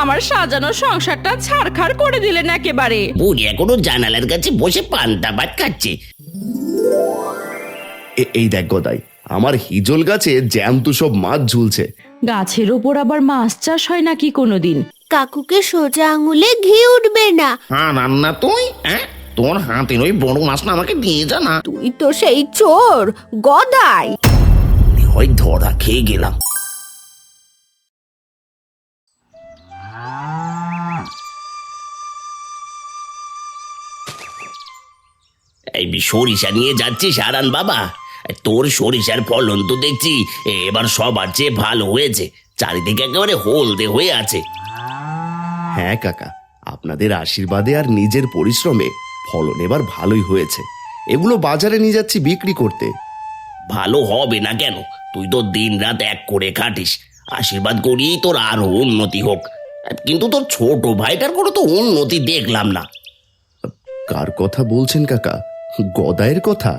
আমার সাজানো সংসারটা ছারখার করে দিলেন একেবারে। বুড়ি এখনো জানালার কাছে বসে পান্তা ভাত খাচ্ছে। এই দেখ গদাই, আমার হিজল গাছে জ্যান্ত সব মাছ ঝুলছে। গাছের ওপর আবার মাছ চাষ হয় নাকি কোনোদিন? কাকুকে সোজা আঙুলে ঘি উঠবে না। হ্যাঁ রান্না তুই, হ্যাঁ তোর হাতের ওই বড় মাছটা আমাকে দিয়ে যা না। তুই তো সেই চোর গদাই। হয় ধরা খেয়ে গেলাম। এই সরিষা নিয়ে যাচ্ছিস হারান বাবা? তোর সরিষার ফলন তো দেখছি এবার সবার চেয়ে ভালো হয়েছে, চারিদিকে একেবারে হলদে হয়ে আছে। হ্যাঁ কাকা, আপনাদের আশীর্বাদে আর নিজের পরিশ্রমে ফলন এবার ভালোই হয়েছে। এগুলো বাজারে নিয়ে যাচ্ছি বিক্রি করতে। ভালো হবে না কেন? তুই তো দিন রাত এক করে খাটিস, আশীর্বাদ করি তোর আরো উন্নতি হোক। কিন্তু তোর ছোট ভাইটার কোনো তো উন্নতি দেখলাম না। কার কথা বলছেন কাকা? গদাইয়ের কথা?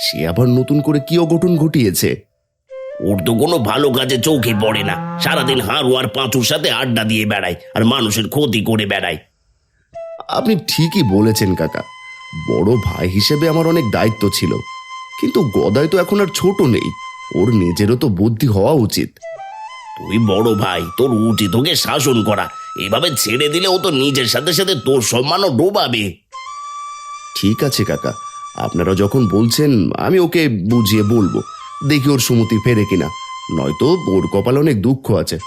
সে আবার নতুন করে কি অঘটন ঘটিয়েছে? ওর তো কোনো ভালো কাজে চোখে পড়ে না, সারাদিন হাড়ু আর পাঁচুর সাথে আড্ডা দিয়ে বেড়ায় আর মানুষের ক্ষতি করে বেড়ায়। আপনি ঠিকই বলেছেন কাকা, বড় ভাই হিসেবে আমার অনেক দায়িত্ব ছিল, কিন্তু গদাই তো এখন আর ছোট নেই, ওর নিজেরও তো বুদ্ধি হওয়া উচিত। তুই বড় ভাই, তোর উচিত ওকে শাসন করা। এভাবে ছেড়ে দিলে ও তো নিজের সাথে সাথে তোর সম্মানও ডোবাবে। ঠিক আছে কাকা, আপনারা যখন বলছেন আমি ওকে বুঝিয়ে বলবো, দেখি ওর সুমতি ফেরে কিনা, নয়তো ওর কপালে অনেক দুঃখ আছে।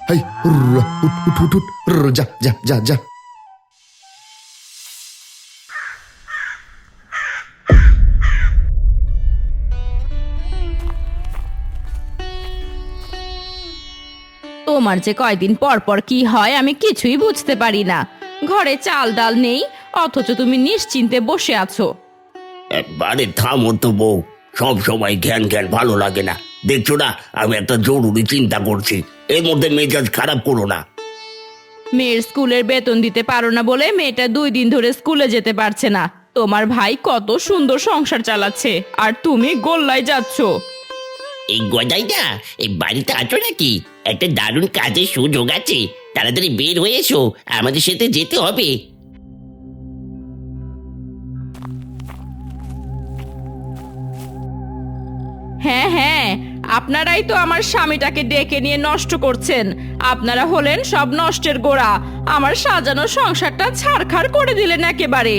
হাই, হুররা, উঠ, উঠ, উঠ, উঠ, হুররা, যা যা যা যা। তোমার যে কয়দিন পর পর কি হয় আমি কিছুই বুঝতে পারি না। ঘরে চাল ডাল নেই, অথচ তুমি নিশ্চিন্তে বসে আছো। একবারে থামো তো বউ, সব সময় জ্ঞান জ্ঞান ভালো লাগে না। দেখছো না আমি একটা জরুরি চিন্তা করছি, এর মধ্যে মেজাজ খারাপ করো না। মেয়ের স্কুলের বেতন দিতে পারো না বলে মেয়েটা 2 দিন ধরে স্কুলে যেতে পারছে না। তোমার ভাই কত সুন্দর সংসার চালাচ্ছে আর তুমি গোল্লায় যাচ্ছ। এই গদাইটা এই বাড়িতে আছো নাকি? একটা দারুণ কাজের সুযোগ আছে, তাড়াতাড়ি বের হয়ে এসো, আমাদের সাথে যেতে হবে। হ্যাঁ হ্যাঁ, আপনারাই তো আমার স্বামীটাকে ডেকে নিয়ে নষ্ট করছেন। আপনারা হলেন সব নষ্টের গোড়া। আমার সাজানো সংসারটা ছারখার করে দিলেন একেবারে।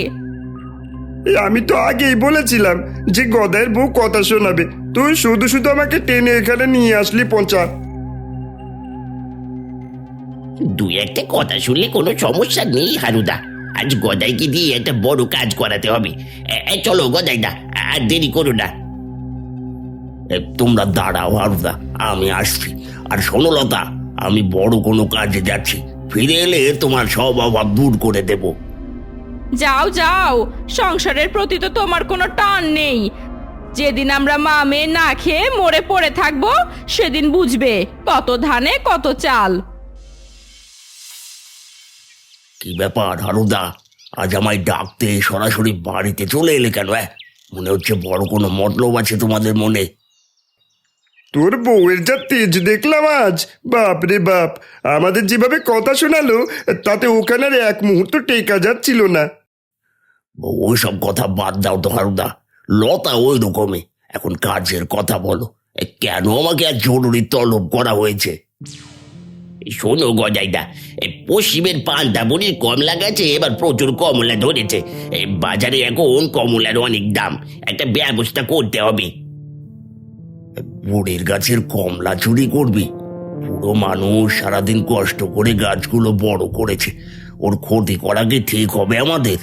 আমি তো আগেই বলেছিলাম যে গদাইয়ের বউ কথা শোনাবে, তুই শুধু শুধু আমাকে টেনে এখানে নিয়ে আসলি পচা। দুই একটা কথা শুনলে কোনো সমস্যা নেই হারুদা, আজ গদাইকে দিয়ে একটা বড় কাজ করাতে হবে। চলো গদাইদা, আর দেরি করো না। তোমরা দাঁড়াও হারুদা, আমি আসছি। আর শোনো লতা, আমি বড় কোনো কাজে যাচ্ছি, ফিরে এলে তোমার সব অভাব দূর করে দেব। যাও যাও, সংসারের প্রতি তো তোমার কোনো টান নেই। যেদিন আমরা মা মেয়ে না খেয়ে মরে পড়ে থাকবো সেদিন বুঝবে কত ধানে কত চাল। কি ব্যাপার হারুদা, আজ আমায় ডাকতে সরাসরি বাড়িতে চলে এলে কেন? মনে হচ্ছে বড় কোনো মতলব আছে তোমাদের মনে। তোর বউয়ের যা তেজ দেখলাম আজ, বাপ রে বাপ, আমাদের যেভাবে কথা শোনালো তাতে ওখানে আর এক মুহূর্ত টেকা যাচ্ছিল না। ওই সব কথা বাদ দাও তো হারুদা, লতা ওই রকমই। এখন কাজের কথা বলো, কেন আমাকে আর জরুরি তলব করা হয়েছে? শোনো গজাইদা, পশ্চিমের পান্তা বুড়ির কমলা গাছে এবার প্রচুর কমলা ধরেছে। বাজারে এখন কমলার অনেক দাম, একটা ব্যবস্থা করতে হবে। বুড়ির গাছের কমলা চুরি করবি? পুরো মানুষ সারাদিন কষ্ট করে গাছগুলো বড় করেছে, ওর ক্ষতি করা কি ঠিক হবে আমাদের?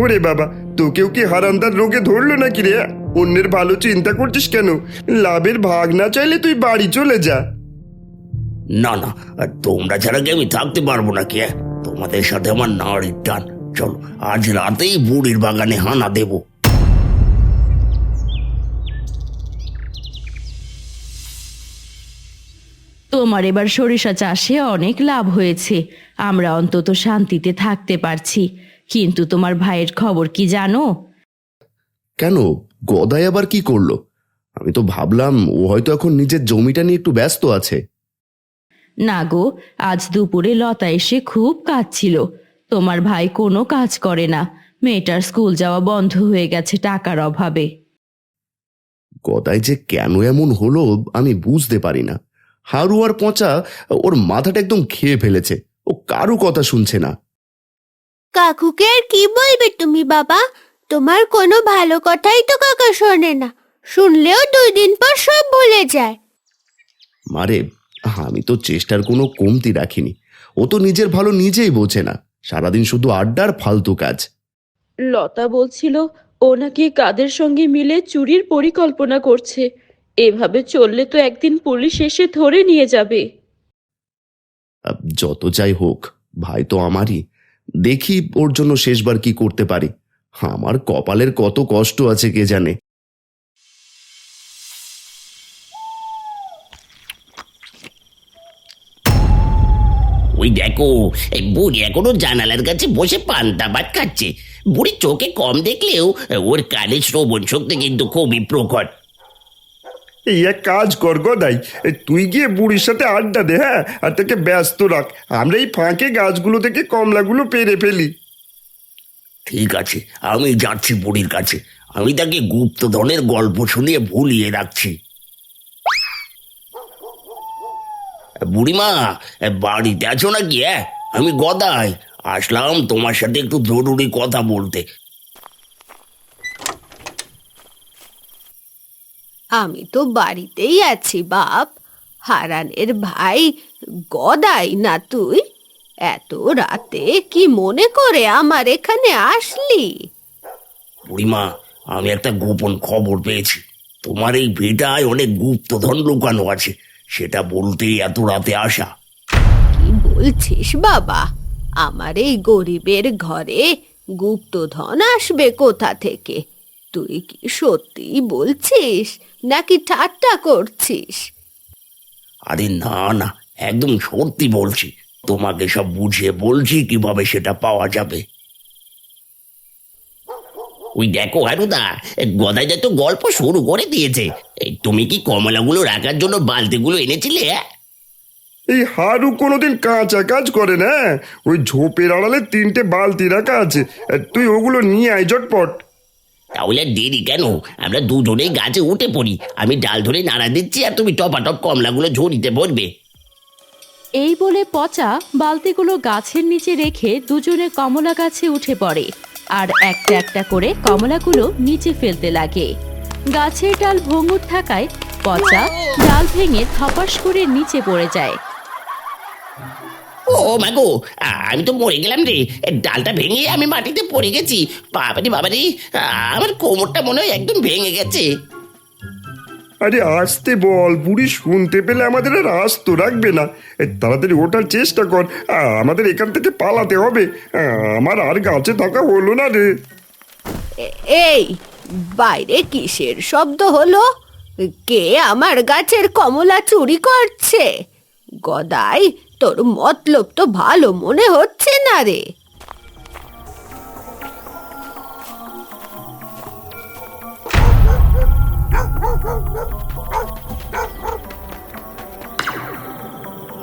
ওরে বাবা, তোকেও কি হারান্দার রোগে ধরলো নাকি রে? অন্যের ভালো চিন্তা করছিস কেন? লাভের ভাগ না চাইলে তুই বাড়ি চলে যা। না না, তোমরা ছাড়া কি আমি থাকতে পারবো নাকি? তোমাদের সাথে আমার নাড়ির টান। চলো আজ রাতেই বুড়ির বাগানে হানা দেব। তোমার এবার সরিষা চাষে অনেক লাভ হয়েছে, আমরা অন্তত শান্তিতে থাকতে পারছি। কিন্তু তোমার ভাইয়ের খবর কি জানো? কেন, গদাই আবার কি করলো? আমি তো ভাবলাম ও হয়তো এখন নিজের জমিটা নিয়ে একটু ব্যস্ত আছে। না গো, আজ দুপুরে লতা এসে খুব কাঁদছিল। তোমার ভাই কোনো কাজ করে না, মেয়েটার স্কুল যাওয়া বন্ধ হয়ে গেছে টাকার অভাবে। গদাই যে কেন এমন হলো আমি বুঝতে পারি না। হারু আর পচা ওর মাথাটা একদম খেয়ে ফেলেছে, ও কারো কথা শুনছে না। কাকুকে আর কি বলবে তুমি বাবা? তোমার কোনো ভালো কথাই তো কাকা শোনে না, শুনলেও 2 দিন পর সব ভুলে যায়। মারে, আমি তো চেষ্টার কোনো কমতি রাখিনি। ও তো নিজের ভালো নিজেই বোঝে না, সারাদিন শুধু আড্ডার ফালতু কাজ। লতা বলছিল ও নাকি কাদের সঙ্গে মিলে চুরির পরিকল্পনা করছে। এভাবে চললে তো একদিন পুলিশ এসে ধরে নিয়ে যাবে। যত যাই হোক, ভাই তো আমারই। দেখি ওর জন্য শেষবার কি করতে পারি। আমার কপালের কত কষ্ট আছে কে জানে। ওই দেখো, এই বুড়ি এখনো জানালার কাছে বসে পান্তা ভাত খাচ্ছে। বুড়ি চোখে কম দেখলেও ওর কানে শ্রবণ শক্তি কিন্তু খুবই প্রখর। এই এক কাজ কর গদাই, তুই গিয়ে বুড়ির সাথে আড্ডা দে, হ্যাঁ, আর তাকে ব্যস্ত রাখ। আমরা এই ফাঁকে গাছগুলো থেকে কমলাগুলো পেরে ফেলি। ঠিক আছে, আমি যাচ্ছি বুড়ির কাছে। আমি তাকে গুপ্তধনের গল্প শুনিয়ে ভুলিয়ে রাখছি। বুড়িমা, বাড়িতে আছো নাকি? আমি গদাই, আসলাম তোমার সাথে একটু জরুরি কথা বলতে। আমি তো বাড়িতেই আছি বাপ। হারানের ভাই গদাই না তুই? এত রাতে কি মনে করে আমার এখানে আসলি? বুড়িমা, আমি একটা গোপন খবর পেয়েছি। তোমার এই ভিটায় অনেক গুপ্তধন লুকানো আছে, সেটা বলতেই এত রাতে আসা। কি বলছিস বাবা? আমার এই গরিবের ঘরে গুপ্তধন আসবে কোথা থেকে? তুই কি সত্যি বলছিস নাকি ঠাট্টা করছিস? আরে না না, একদম সত্যি বলছি। তোমাকে সব বুঝিয়ে বলছি কিভাবে সেটা পাওয়া যাবে। ওই দেখো হারুদা, গদাইদা তো গল্প শুরু করে দিয়েছে। তুমি কি কমলাগুলো রাখার জন্য বালতিগুলো এনেছিলে? এই হারু কোনোদিন কাঁচা কাজ করে না। ওই ঝোপের আড়ালে 3টে বালতি রাখা আছে, তুই ওগুলো নিয়ে আয় ঝটপট। তাহলে আর দেরি কেন? আমরা দুজনেই গাছে উঠে পড়ি। আমি ডাল ধরে নাড়া দিচ্ছি আর তুমি টপাটপ কমলাগুলো ঝুড়িতে ভরবে। এই বলে পচা বালতিগুলো গাছের নিচে রেখে দুজনে কমলা গাছে উঠে পড়ে আর একটা একটা করে কমলাগুলো নিচে ফেলতে লাগে। গাছের ডাল ভঙ্গুর থাকায় পচা ডাল ভেঙে ধপাস করে নিচে পড়ে যায়। ও মাগো, আমি তো মরে গেলাম রে। ডালটা ভেঙে আমি মাটিতে পড়ে গেছি। বাবারি বাবারি, আমার কোমরটা মনে হয় একদম ভেঙে গেছে। আরে আসতে বল, বুড়ি শুনতে পেলে আমাদের আর আস্ত রাখবে না। তাড়াতাড়ি ওঠার চেষ্টা কর, আমাদের এখান থেকে পালাতে হবে। আমার আর গাছে থাকা হলো না রে। এই বাইরে কিসের শব্দ হলো? কে আমার গাছের কমলা চুরি করছে? গদাই, তোর মতলব তো ভালো মনে হচ্ছে না রে।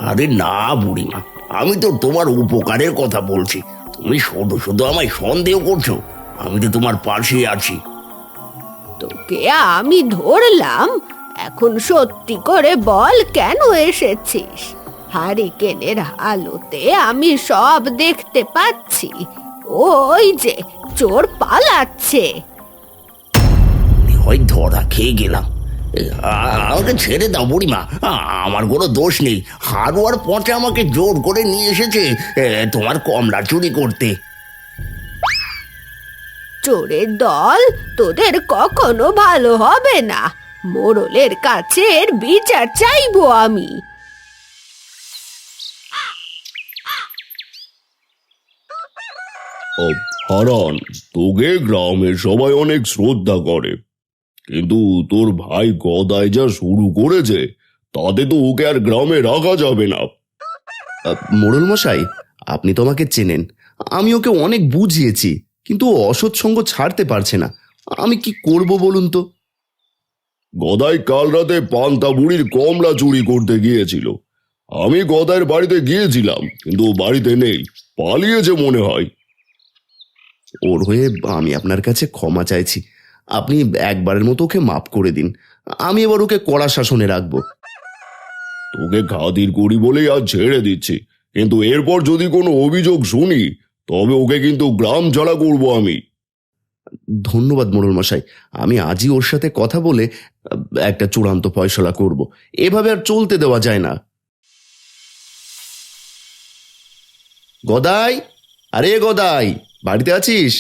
আরে না বুড়িমা, আমি তো তোমার উপকারের কথা বলছি। তুমি শুধু শুধু আমায় সন্দেহ করছো। আমি তো তোমার পাশেই আছি। তোকে আমি ধরলাম, এখন সত্যি করে বল কেন এসেছিস? হারিকেনের আলোতে আমি সব দেখতে পাচ্ছি। ওই যে চোর পালাচ্ছে। হয় ধরা খেয়ে গেলাম। আমাকে ছেড়ে দাও বুড়িমা, আমার কোনো দোষ নেই। হারু আর পচা আমাকে জোর করে নিয়ে এসেছে তোমার কমলা চুরি করতে। চোরের দল তোদের কখনো ভালো হবে না। মোড়লের কাছে এর বিচার চাইবো আমি। হারান, তোকে গ্রামের সবাই অনেক শ্রদ্ধা করে, কিন্তু তোর ভাই গদাই যা শুরু করেছে তাতে তো ওকে আর গ্রামে রাখা যাবে না। মোড়ল মশাই, আপনি তো আমাকে চেনেন। আমি ওকে অনেক বুঝিয়েছি, কিন্তু ও অসৎ সঙ্গ ছাড়তে পারছে না। আমি কি করব বলুন তো? গদাই কাল রাতে পান্তা বুড়ির কমলা চুরি করতে গিয়েছিল। আমি গদাইয়ের বাড়িতে গিয়েছিলাম, কিন্তু ও বাড়িতে নেই, পালিয়েছে মনে হয়। ওর হয়ে আমি আপনার কাছে ক্ষমা চাইছি। আপনি একবারের মতো ওকে মাফ করে দিন। আমি এবার ওকে কড়া শাসনে রাখবো। তোকে খাতির করি বলেই আজ ছেড়ে দিচ্ছি, কিন্তু এরপর যদি কোনো অভিযোগ শুনি তবে ওকে কিন্তু গ্রাম ছাড়া করবো আমি। ধন্যবাদ মোড়ল মশাই, আমি আজই ওর সাথে কথা বলে একটা চূড়ান্ত ফয়সলা করব। এভাবে আর চলতে দেওয়া যায় না। গদাই, আরে গদাই, বাড়িতে আছিস?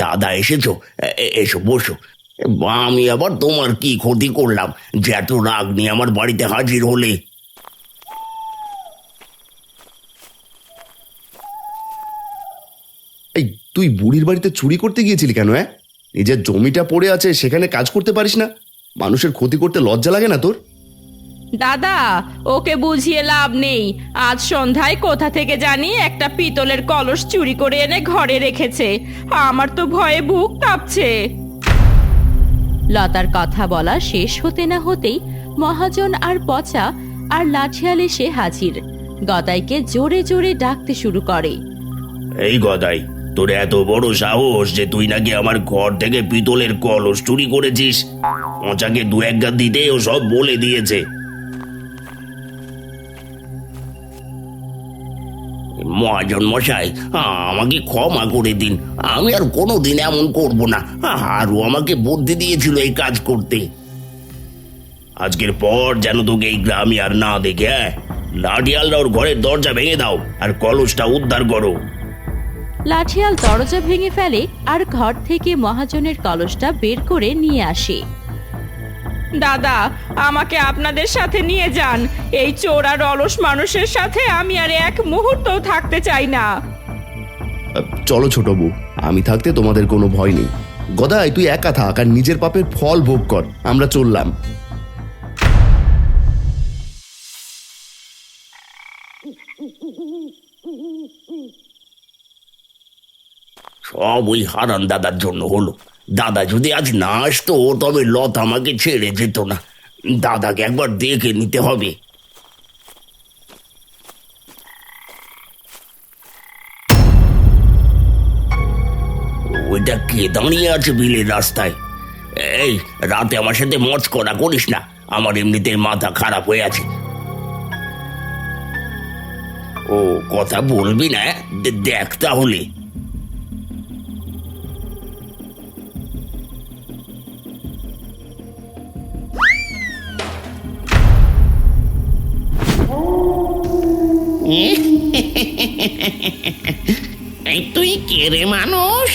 দাদা এসেছো? এসো বসো। আমি আবার তোমার কি ক্ষতি করলাম যে এত রাগ নিয়ে আমার বাড়িতে হাজির হলে? এই, তুই বুড়ির বাড়িতে চুরি করতে গিয়েছিলি কেন? নিজের জমিটা পড়ে আছে, সেখানে কাজ করতে পারিস না? মানুষের ক্ষতি করতে লজ্জা লাগে না তোর? দাদা, ওকে বুঝিয়ে লাভ নেই। আজ সন্ধ্যায় কোথা থেকে জানি একটা পিতলের কলস চুরি করে এনে ঘরে রেখেছে। আমার তো ভয়ে বুক কাঁপছে। লতার কথা বলা শেষ হতে না হতেই মহাজন আর পচা আর লাঠিয়াল এসে হাজির। গদাইকে জোরে জোরে ডাকতে শুরু করে। এই গদাই, তোর এত বড় সাহস যে তুই নাকি আমার ঘর থেকে পিতলের কলস চুরি করেছিস? পচাকে দু এক গাদ দিতে ও সব বলে দিয়েছে। মহাজন মশাই, আমাকে ক্ষমা করে দিন। আমি আর কোনোদিন এমন করব না। আরও আমাকে বুদ্ধি দিয়েছিল এই কাজ করতে। আজকের পর যেন তোকে এই গ্রামে আর না দেখে। লাঠিয়ালরা ওর ঘরের দরজা ভেঙে দাও আর কলসটা উদ্ধার করো। লাঠিয়াল দরজা ভেঙে ফেলে আর ঘর থেকে মহাজনের কলসটা বের করে নিয়ে আসে। দাদা, আমাকে আপনাদের সাথে নিয়ে যান। এই চোর আর অলস মানুষের সাথে আমি আর এক মুহূর্তও থাকতে চাই না। চলো ছোট বউ, আমি থাকতে তোমাদের কোনো ভয় নেই। গদাই, তুই একা থাক আর নিজের পাপের ফল ভোগ কর। আমরা চললাম। সব ওই হারান দাদার জন্য হলো। দাদা যদি আজ না আসতো তবে লতা আমাকে ছেড়ে যেত না। দাদাকে একবার দেখে নিতে হবে। ওইটা কে দাঁড়িয়ে আছে বিলের রাস্তায়? এই, রাতে আমার সাথে মচকরা করিস না, আমার এমনিতে মাথা খারাপ হয়ে আছে। ও, কথা বলবি না? দেখ তাহলে। এই তুই কে রে মানুষ?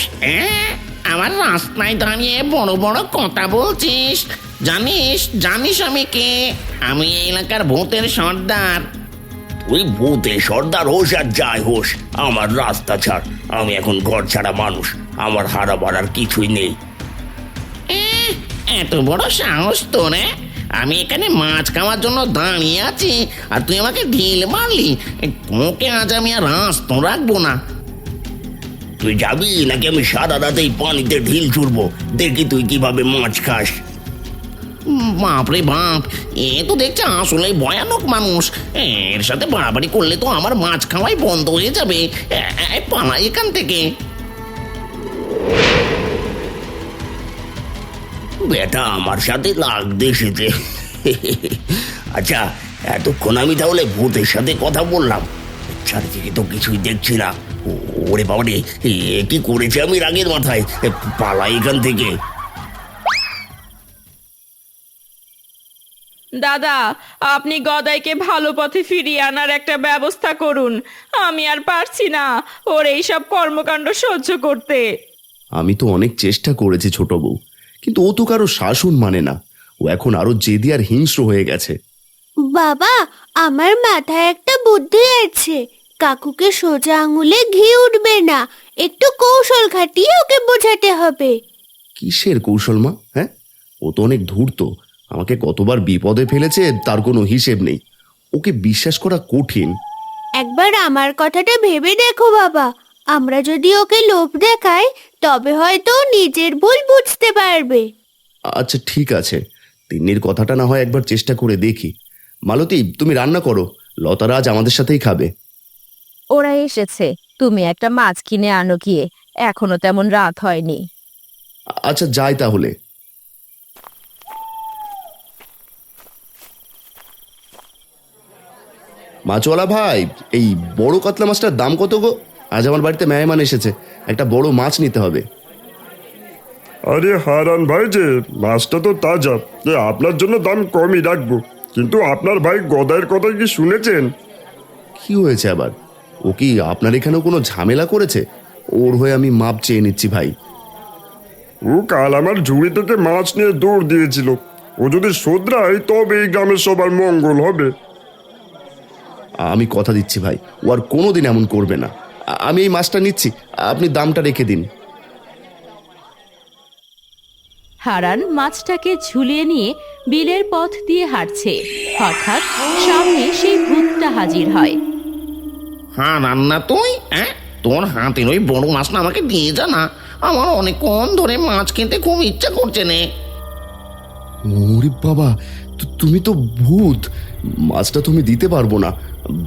আমার রাস্তায় দাঁড়িয়ে বড় বড় কথা বলছিস? জানিস জানিস আমি কে? আমি এই এলাকার ভূতের সর্দার। তুই ভূতে সর্দার হোস আর যাই হোস, আমার রাস্তা ছাড়। আমি এখন ঘর ছাড়া মানুষ, আমার হারা বাড়ার কিছুই নেই। এত বড় সাহস তোর? আমি এখানে মাছ খাওয়ার জন্য দাঁড়িয়ে আছি আর তুই আমাকে ঢিল মারলি? তোকে আজ আমি আর রাস্তা রাখবো না। তুই যাবি নাকি আমি সারা রাতেই পানিতে ঢিল ছুড়বো? দেখি তুই কিভাবে মাছ খাস। বাপরে বাপ, এ তো দেখছে আসলেই ভয়ানক মানুষ। এর সাথে বাড়াবাড়ি করলে তো আমার মাছ খাওয়াই বন্ধ হয়ে যাবে। পালাই এখান থেকে। বেটা আমার সাথে লাগতে এসেছে। আচ্ছা, এতক্ষণ আমি তাহলে ভূতের সাথে কথা বললাম, চারিদিকে তো কিছুই দেখছি না। ওরে বাবা রে, এ কি করেছে আমি রাগের মাথায়? পালাই এখান থেকে। দাদা, আপনি গদাইকে ভালো পথে ফিরিয়ে আনার একটা ব্যবস্থা করুন। আমি আর পারছি না ওর এইসব কর্মকাণ্ড সহ্য করতে। আমি তো অনেক চেষ্টা করেছি ছোট বউ, কিন্তু ও তো কারো শাসন মানে না। ও এখন আরো জেদি আর হিংস্র হয়ে গেছে। বাবা, আমার মাথায় একটা বুদ্ধি আছে। কাকুকে সোজা আঙুলে ঘি উঠবে না, একটু কৌশল খাটিয়ে ওকে বোঝাতে হবে। কিসের কৌশল মা? ও তো অনেক ধূর্ত। আমাকে কতবার বিপদে ফেলেছে তার কোনো হিসেব নেই। ওকে বিশ্বাস করা কঠিন। একবার আমার কথাটা ভেবে দেখো বাবা, আমরা যদি ওকে লোভ দেখাই তবে হয়তো ও নিজের ভুল বুঝতে পারবে। আচ্ছা ঠিক আছে, তিন্নির কথাটা না হয় একবার চেষ্টা করে দেখি। মালতী, তুমি রান্না করো, লতারা আজ আমাদের সাথেই খাবে। ওরা এসেছে, তুমি একটা মাছ কিনে আনো গিয়ে, এখনো তেমন রাত হয়নি। আচ্ছা যাই তাহলে। মাছওয়ালা ভাই, এই বড় কাতলা মাছটার দাম কত গো? আজ আমার বাড়িতে মেহমান এসেছে, একটা বড় মাছ নিতে হবে। আরে হারান ভাই, যে মাছটা তো তাজা, আপনার জন্য দাম কমই রাখবো। কিন্তু আপনার ভাই গদাইয়ের কথা কি শুনেছেন? কি হয়েছে আবার? ও কি আপনার এখানেও কোনো ঝামেলা করেছে? ওর হয়ে আমি মাপ চেয়ে নিচ্ছি ভাই। ও কাল আমার ঝুড়ি থেকে মাছ নিয়ে দৌড় দিয়েছিল। ও যদি শোধরায় তবে এই গ্রামের সবার মঙ্গল হবে। আমি কথা দিচ্ছি ভাই, ও আর কোনোদিন এমন করবে না। আমি এই মাছটা নিচ্ছি, আপনি দামটা রেখে দিন। হারান মাছটাকে ঝুলিয়ে নিয়ে বিলের পথ দিয়ে হাঁটছে। হঠাৎ সামনে সেই ভূতটা হাজির হয়। হ্যাঁ রান্না তুই, হ্যাঁ তোর হাতের ওই বড় মাছটা আমাকে দিয়ে যা না, আমার অনেকক্ষণ ধরে মাছ খেতে খুব ইচ্ছা করছে নে। ওরে বাবা, তুমি তো ভূত! মাছটা তুমি দিতে পারবো না,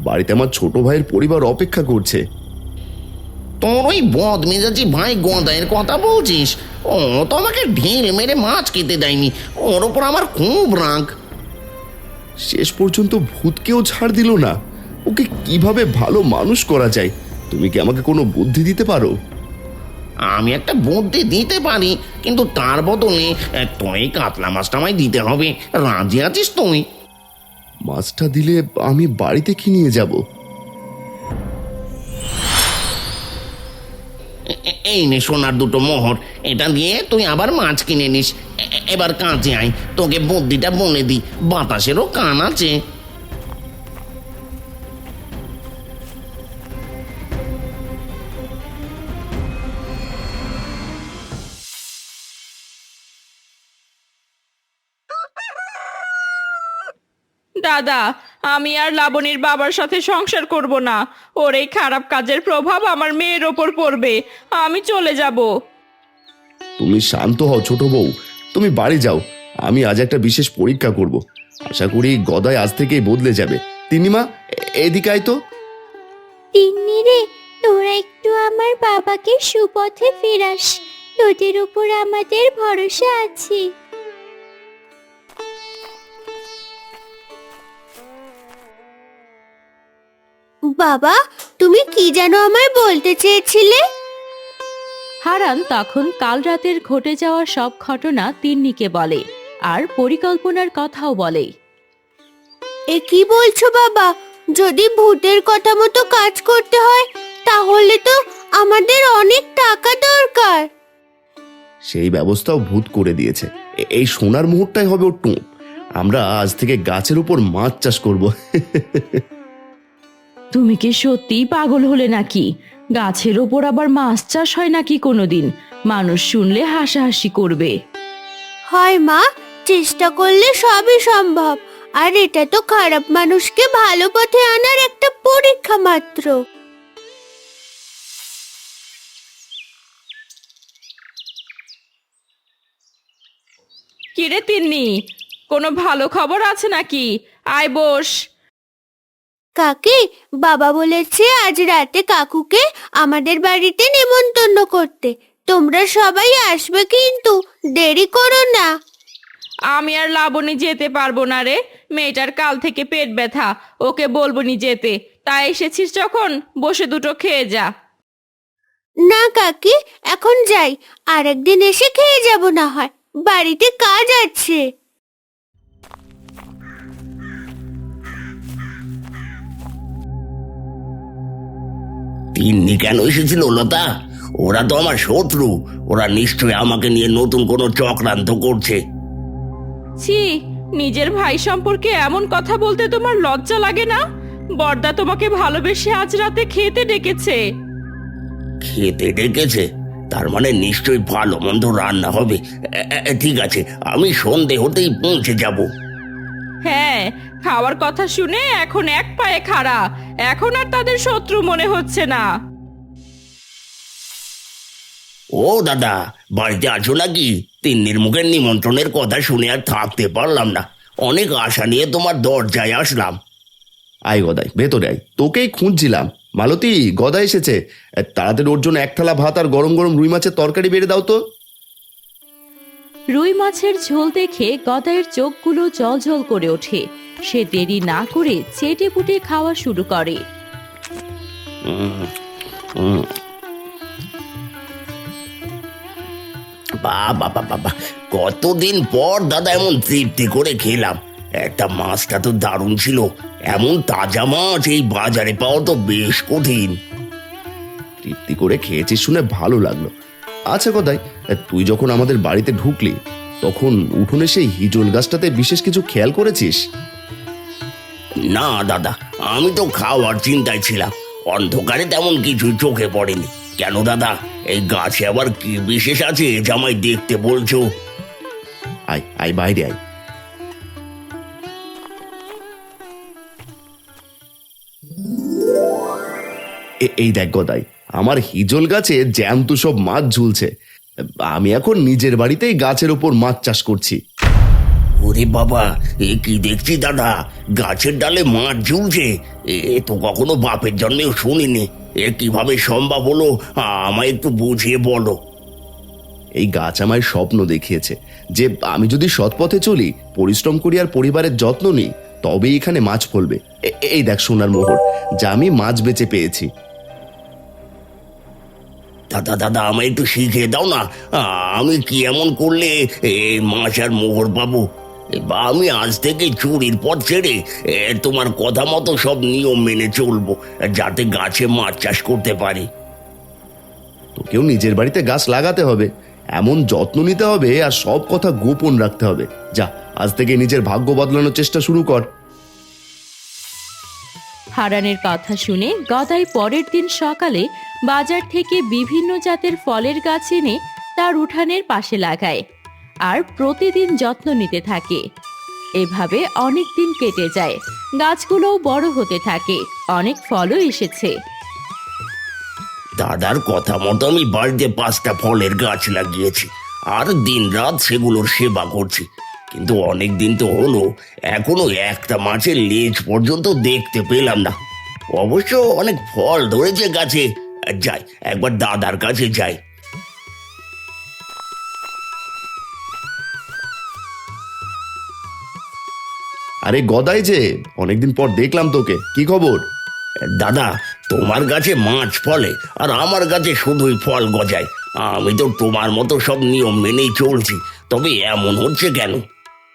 বাড়িতে আমার ছোট ভাইয়ের পরিবার অপেক্ষা করছে। তোর ওই বদমেজাজি ভাই গদাইয়ের কথা বলছিস? ও তো আমাকে ঢিল মেরে মাছ খেতে দেয়নি, ওর ওপর আমার খুব রাগ। শেষ পর্যন্ত ভূতকেও ছাড় দিল না। ওকে কিভাবে ভালো মানুষ করা যায়? তুমি কি আমাকে কোনো বুদ্ধি দিতে পারো? আমি একটা বুদ্ধি দিতে পারি, কিন্তু তার বদলে তুই কাতলা মাছটা আমায় দিতে হবে। রাজি আছিস তুই? মাছটা দিলে আমি বাড়িতে কি নিয়ে যাব? এই নে সোনার দুটো মোহর, এটা দিয়ে তুই আবার মাছ কিনে নিস। এবার কাজে আয়, তোকে বুদ্ধিটা বলে দি, বাতাসেরও কান আছে। দাদা, আমি আর লাবণীর বাবার সাথে সংসার করব না। ওর এই খারাপ কাজের প্রভাব আমার মেয়ের ওপর পড়বে। আমি চলে যাব। তুমি শান্ত হও ছোট বউ, তুমি বাড়ি যাও। আমি আজ একটা বিশেষ পরীক্ষা করব, আশা করি গদাই আজ থেকেই বদলে যাবে। তিন্নিমা, এদিকে আয় তো। তিন্নি রে, তোরা একটু আমার বাবাকে সুপথে ফেরাস, তোদের উপর আমাদের ভরসা আছে। বাবা, তুমি কি যেন আমায় বলতে চেয়েছিলে? হারান তখন কাল রাতের ঘটে যাওয়া সব ঘটনা তিন্নিকে বলে, আর পরিকল্পনার কথাও বলে। এ কি বলছো বাবা? যদি ভূতের কথা মতো কাজ করতে হয় তাহলে তো আমাদের অনেক টাকা দরকার। সেই ব্যবস্থাও ভূত করে দিয়েছে। এই সোনার মুহূর্তটাই হবে ওর টুঁ। আমরা আজ থেকে গাছের উপর মাছ চাষ করব। তুমি কি সত্যিই পাগল হলে নাকি? গাছের ওপর আবার মাছ চাষ হয় নাকি কোনোদিন? মানুষ শুনলে হাসাহাসি করবে। হয় মা, চেষ্টা করলে সবই সম্ভব। আর এটা তো খারাপ মানুষকে ভালো পথে আনার একটা পরীক্ষা মাত্র। কিরে তিন্নি, কোনো ভালো খবর আছে নাকি? আয় বস। কাকি, বাবা বলেছে আজ রাতে কাকুকে আমাদের বাড়িতে নেমন্তন্ন করতে। তোমরা সবাই আসবে, কিন্তু দেরি করো না। আমি আর লাবণী যেতে পারবো না রে, মেয়েটার কাল থেকে পেট ব্যথা, ওকে বলবো নি যেতে। তাই এসেছিস যখন, বসে দুটো খেয়ে যা। না কাকি, এখন যাই, আরেকদিন এসে খেয়ে যাব না হয়, বাড়িতে কাজ আছে। তিন্নি কেন এসেছিল লতা? ওরা তো আমার শত্রু। ওরা নিশ্চয়ই আমাকে নিয়ে নতুন কোনো চক্রান্ত করছে। ছি, নিজের ভাই সম্পর্কে এমন কথা বলতে তোমার লজ্জা লাগে না? বড়দা তোমাকে ভালোবেসে আজ রাতে খেতে ডেকেছে। খেতে ডেকেছে? তার মানে নিশ্চয়ই ভালো মন্দ রান্না হবে। ঠিক আছে, আমি সন্ধে হতেই পৌঁছে যাব। হ্যাঁ, খাওয়ার কথা শুনে এখন এক পায়ে খাড়া। এখন আর তাদের শত্রু মনে হচ্ছে না। ও দাদা, বাড়িতে আছো নাকি? তিন্নির মুখের নিমন্ত্রণের কথা শুনে আর থাকতে পারলাম না। অনেক আশা নিয়ে তোমার দরজায় আসলাম। আয় গদাই, ভেতরে আয়, তোকেই খুঁজছিলাম। মালতী, গদা এসেছে। তাড়াতাড়ি ওর জন্য এক থালা ভাত আর গরম গরম রুই মাছের তরকারি বেড়ে দাও তো। রুই মাছের ঝোল দেখে গদাইয়ের চোখগুলো জ্বলজ্বল করে ওঠে। সে দেরি না করে চেটে পুটে খাওয়া শুরু করে। বাবা বাবা, কতদিন পর দাদা এমন তৃপ্তি করে খেলাম। একটা মাছটা তো দারুণ ছিল। এমন তাজা মাছ এই বাজারে পাওয়া তো বেশ কঠিন। তৃপ্তি করে খেয়েছিস শুনে ভালো লাগলো। আচ্ছা গদাই, তুই যখন আমাদের বাড়িতে ঢুকলি তখন উঠোনে সেই হিজল গাছটাতে বিশেষ কিছু খেয়াল করেছিস? না দাদা, আমি তো খাওয়ার চিন্তায় ছিলাম। অন্ধকারে তেমন কিছু চোখে পড়েনি। কেন দাদা, এই গাছে আবার কি বিশেষ আছে জামাই দেখতে বলছো? আয় আয়, বাইরে আয়। এই দেখ গদাই, আমার হিজল গাছে জ্যান্ত সব মাছ ঝুলছে। আমি এখন নিজের বাড়িতেই গাছের ওপর মাছ চাষ করছি। ওরে বাবা, এ কি দেখছি দাদা, গাছের ডালে মাছ ঝুলছে! এ তো কখনো বাপের জন্মেও শুনিনি। এ কিভাবে সম্ভব হলো, আমায় একটু বুঝিয়ে বলো। এই গাছ আমায় স্বপ্ন দেখিয়েছে যে আমি যদি সৎপথে চলি, পরিশ্রম করি আর পরিবারের যত্ন নিই, তবেই এখানে মাছ ফলবে। এই দেখ সোনার মোহর, যা আমি মাছ বেচে পেয়েছি। দাদা দাদা, আমায় একটু শিখিয়ে দাও না। আমি কি এমন করলে এই মাছ আর মোহর পাবো? বা আমি আজ থেকে চুরির পথ ছেড়ে তোমার কথা মতো সব নিয়ম মেনে চলবো, যাতে গাছে মাছ চাষ করতে পারি। তোকেও নিজের বাড়িতে গাছ লাগাতে হবে, এমন যত্ন নিতে হবে আর সব কথা গোপন রাখতে হবে। যা, আজ থেকে নিজের ভাগ্য বদলানোর চেষ্টা শুরু কর। হারানের কথা শুনে গদাই পরের দিন সকালে বাজার থেকে বিভিন্ন জাতের ফলের গাছ এনে তার উঠানের পাশে লাগায় আর প্রতিদিন যত্ন নিতে থাকে। এভাবে অনেক দিন কেটে যায়, গাছগুলোও বড় হতে থাকে, অনেক ফলও এসেছে। দাদার কথা মতো আমি বাড়িতে 5টা ফলের গাছ লাগিয়েছি আর দিনরাত সেগুলোর সেবা করছি। কিন্তু অনেক দিন তো হলো, এখনো একটা মাছের লেজ পর্যন্ত দেখতে পেলাম না। অবশ্য অনেক ফল ধরেছে গাছে। যাই, একবার দাদার কাছে যাই। আরে গদাই যে, অনেকদিন পর দেখলাম তোকে, কি খবর? দাদা, তোমার গাছে মাছ ফলে আর আমার গাছে শুধুই ফল গজায়। আমি তো তোমার মতো সব নিয়ম মেনেই চলছি, তবে এমন হচ্ছে কেন?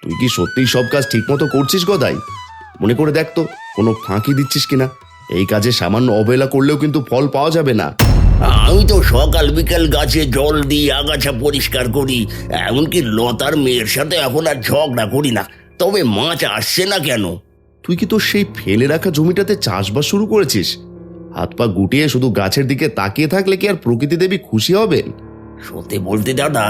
তুই কি সত্যিই সব কাজ ঠিক মতো করছিস গদাই? মনে করে দেখ তো, কোনো ফাঁকি দিচ্ছিস কিনা। এই কাজে সামান্য অবহেলা করলেও কিন্তু ফল পাওয়া যাবে না। আমি তো সকাল বিকাল গাছে জল দিই, আগাছা পরিষ্কার করি, এমনকি লতার মেয়ের সাথে এখন আর ঝগড়া করি না। তবে মাছ আসছে না কেন? তুই কি তোর সেই ফেলে রাখা জমিটাতে চাষবাস শুরু করেছিস? হাত পা গুটিয়ে শুধু গাছের দিকে তাকিয়ে থাকলে কি আর প্রকৃতি দেবী খুশি হবেন? সত্যি বলতে দাদা,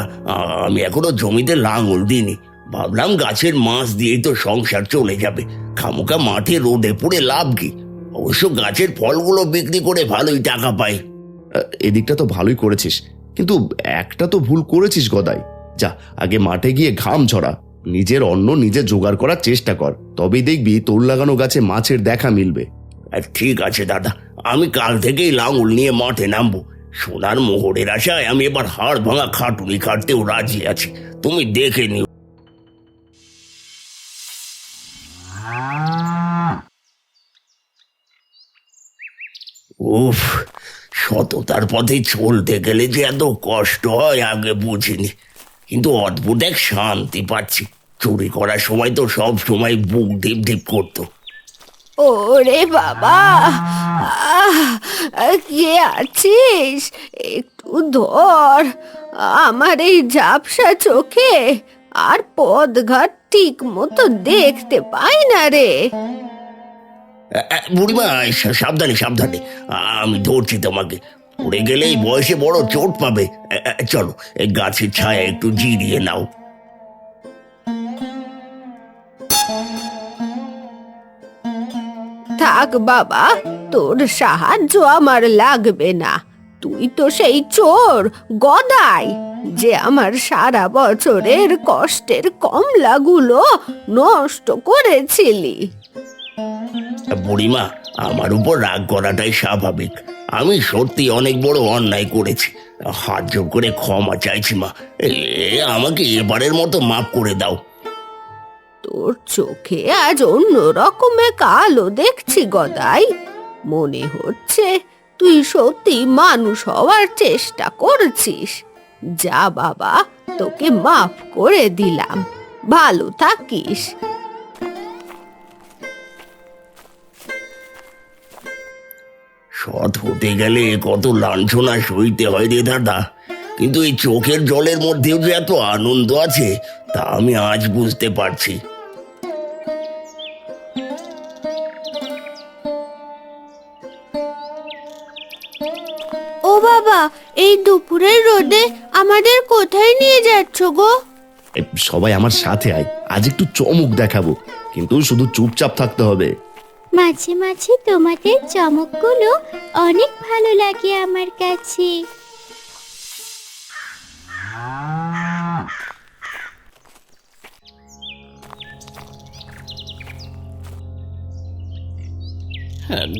আমি এখনো জমিতে লাঙল দিইনি। ভাবলাম গাছের মাছ দিয়েই তো সংসার চলে যাবে, খামোকা মাঠে রোদে পুড়ে লাভ কি? অবশ্য গাছের ফলগুলো বিক্রি করে ভালোই টাকা পাই। এদিকটা তো ভালোই করেছিস, কিন্তু একটা তো ভুল করেছিস গদাই। যা, আগে মাঠে গিয়ে ঘাম ঝরা, নিজের অন্ন নিজে জোগাড় করার চেষ্টা কর, তবেই দেখবি তোর লাগানো গাছে মাছের দেখা মিলবে। ঠিক আছে দাদা, আমি কাল থেকেই লাঙল নিয়ে মাঠে নামবো। সোনার মোহরের আশায় আমি এবার হাড় ভাঙা খাটুনি খাটতেও রাজি আছি, তুমি দেখে নিও। উফ, সততার পথে চলতে গেলে যে এত কষ্ট হয় আগে বুঝিনি। কিন্তু অদ্ভুত এক শান্তি পাচ্ছি। চুরি করার সময় তো সব সময় বুক ঢিপ ঢিপ করতো। ওরে বাবা, কে আছিস? একটু ধর, আমার এই ঝাপসা চোখে আর পথঘাট ঠিক মতো দেখতে পাই না রে। বুড়িমা, সাবধানে সাবধানে, আমি ধরছি তোমাকে। পড়ে গেলে এই বয়সে বড় চোট পাবে। চলো, এই গাছের ছায়া একটু জিরিয়ে নাও। থাক বাবা, তোর সাহায্য আমার লাগবে না। তুই তো সেই চোর গদাই, যে আমার সারা বছরের কষ্টের কমলাগুলো নষ্ট করেছিলি। বুড়িমা, আমার উপর রাগ করাটাই স্বাভাবিক। আমি সত্যি অনেক বড় অন্যায় করেছি, হাত জোর করে ক্ষমা চাইছি মা। আমাকে এবারের মতো মাফ করে দাও। তোর চোখে আজ অন্য রকমের কালো দেখছি গদাই। মনে হচ্ছে তুই সত্যি মানুষ হওয়ার চেষ্টা করছিস। যা বাবা, তোকে মাফ করে দিলাম, ভালো থাকিস। সৎ হতে গেলে কত লাঞ্ছনা সইতে হয় রে দাদা, কিন্তু এই চোখের জলের মধ্যেও যে এত আনন্দ আছে তা আমি আজ বুঝতে পারছি। ও বাবা, এই দুপুরের রোদে আমাদের কোথায় নিয়ে যাচ্ছ গো? সবাই আমার সাথে আয়, আজ একটু চমক দেখাবো, কিন্তু শুধু চুপচাপ থাকতে হবে। মাঝে মাঝে তোমাদের চমকগুলো অনেক ভালো লাগে আমার কাছে।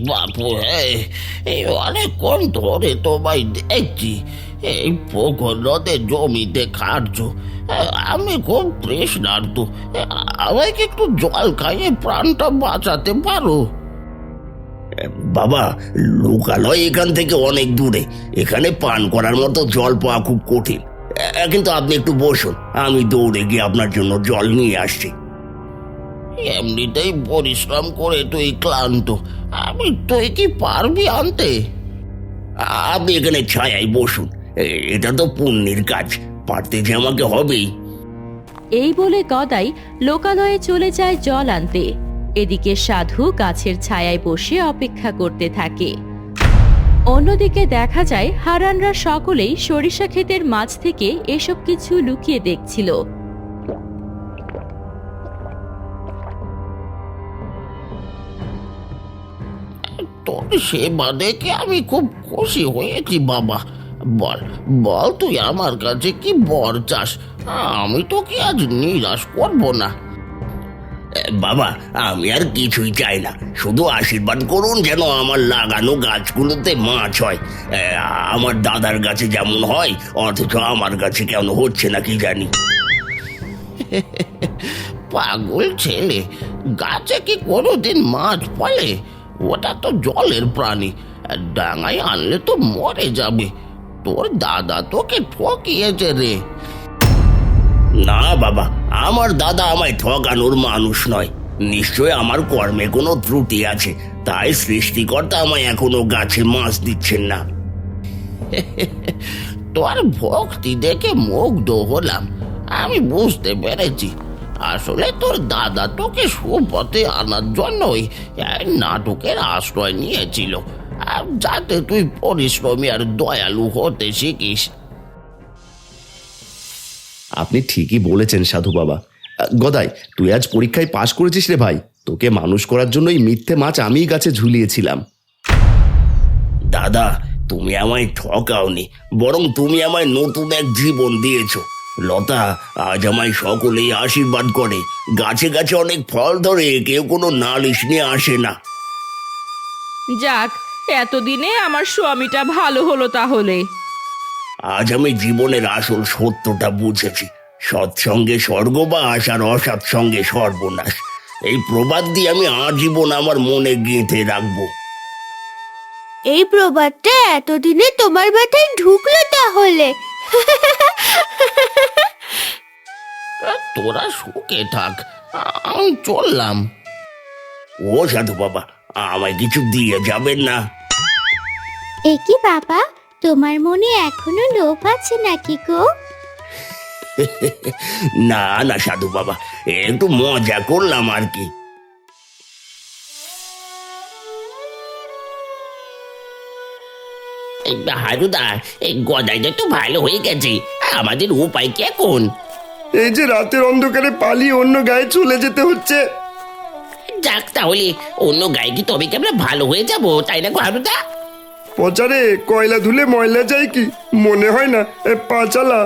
বাপু, এই অনেকক্ষণ ধরে তোমায় দেখছি এই পুকুর নদে জমিতে খাটছো। আমি খুব তৃষ্ণার্ত, আমাকে একটু জল খাইয়ে প্রাণটা বাঁচাতে পারো? বাবা, লোকালয় এখান থেকে অনেক দূরে, এখানে পান করার মতো জল পাওয়া খুব কঠিন। কিন্তু আপনি একটু বসুন, আমি দৌড়ে গিয়ে আপনার জন্য জল নিয়ে আসছি। এমনিতেই পরিশ্রম করে তুই ক্লান্ত, তুই কি পারবি আনতে? আপনি এখানে ছায়ায় বসুন, এটা তো পুণ্যের কাজ, পারতে যে আমাকে হবেই। এই বলে গদাই লোকালয়ে চলে যায় জল আনতে। এদিকে সাধু গাছের ছায়ায় বসে অপেক্ষা করতে থাকে। অন্যদিকে দেখা যায় হারানরা সকলেই সরিষা ক্ষেতের মাছ থেকে এসব কিছু লুকিয়ে দেখছিল। তোর সেবা দেখে আমি খুব খুশি হয়েছি বাবা। বল বল, তুই আমার কাছে কি বর চাস? আমি তোকে আজ নিরাশ করব না। বাবা, আমি আর কিছুই চাই না, শুধু আশীর্বাদ করুন যেন আমার লাগানো গাছগুলোতে মাছ হয়। আমার দাদার গাছে যেমন হয়, অথচ আমার গাছে কেন হচ্ছে না কি জানি। পাগল ছেলে, গাছে কি কোনোদিন মাছ ফলে? ওটা তো জলের প্রাণী, ডাঙায় আনলে তো মরে যাবে। তোর দাদা তোকে ঠকিয়েছে রে। না বাবা, আমার দাদা আমায় ঠকানোর মানুষ নয়, নিশ্চয় আমার কর্মে কোনো ত্রুটি আছে, তাই সৃষ্টিকর্তা আমায় এখনো গাছে মাছ দিচ্ছেন না। তোর ভক্তি দেখে মুগ্ধ হলাম, আমি বুঝতে পেরেছি। আসলে তোর দাদা তোকে সুপথে আনার জন্যই এই নাটকের আশ্রয় নিয়েছিল, যাতে তুই পরিশ্রমী আর দয়ালু হতে শিখিস। আপনি ঠিকই বলেছেন সাধু বাবা। গদাই, তুই আজ পরীক্ষায় পাশ করেছিস রে ভাই। তোকে মানুষ করার জন্য এই মিথ্যে মাছ আমিই গাছে ঝুলিয়েছিলাম। দাদা, তুমি আমায় ঠকাওনি, বরং তুমি আমায় নতুন এক জীবন দিয়েছো। লতা, আজ আমায় সকলেই আশীর্বাদ করে, গাছে গাছে অনেক ফল ধরে, কেউ কোনো নালিশ নিয়ে আসে না। যাক, এতদিনে আমার স্বামীটা ভালো হলো তাহলে। আজ আমি জীবনের আসল সত্যটা বুঝেছি, সৎসঙ্গে স্বর্গবাস আর অসৎ সঙ্গে সর্বনাশ। এই প্রবাদ দিয়ে আমি আজীবন আমার মনে গেঁথে রাখবো। এই প্রবাদটা এতদিনে তোমার মাথায় ঢুকলো তাহলে? তোরা সুখে থাক, আমি চললাম। ও সাধু বাবা, আমায় কিছু দিয়ে যাবেন না? এ কি বাবা, তোমার মনে এখনো লোভ আছে নাকি গো? না না সাধু বাবা, একটু মজা করলাম আর কি। হারুদা, এই গদাইটা তো ভালো হয়ে গেছে, আমাদের উপায় কি এখন? এই যে রাতের অন্ধকারে পালিয়ে অন্য গায়ে চলে যেতে হচ্ছে। যাক, তাহলে অন্য গায়ে কি তবে কি আমরা ভালো হয়ে যাবো, তাই না গো হারুদা? পচারে কয়লা ধুলে ময়লা যায় কি? মনে হয় না, পা চালা।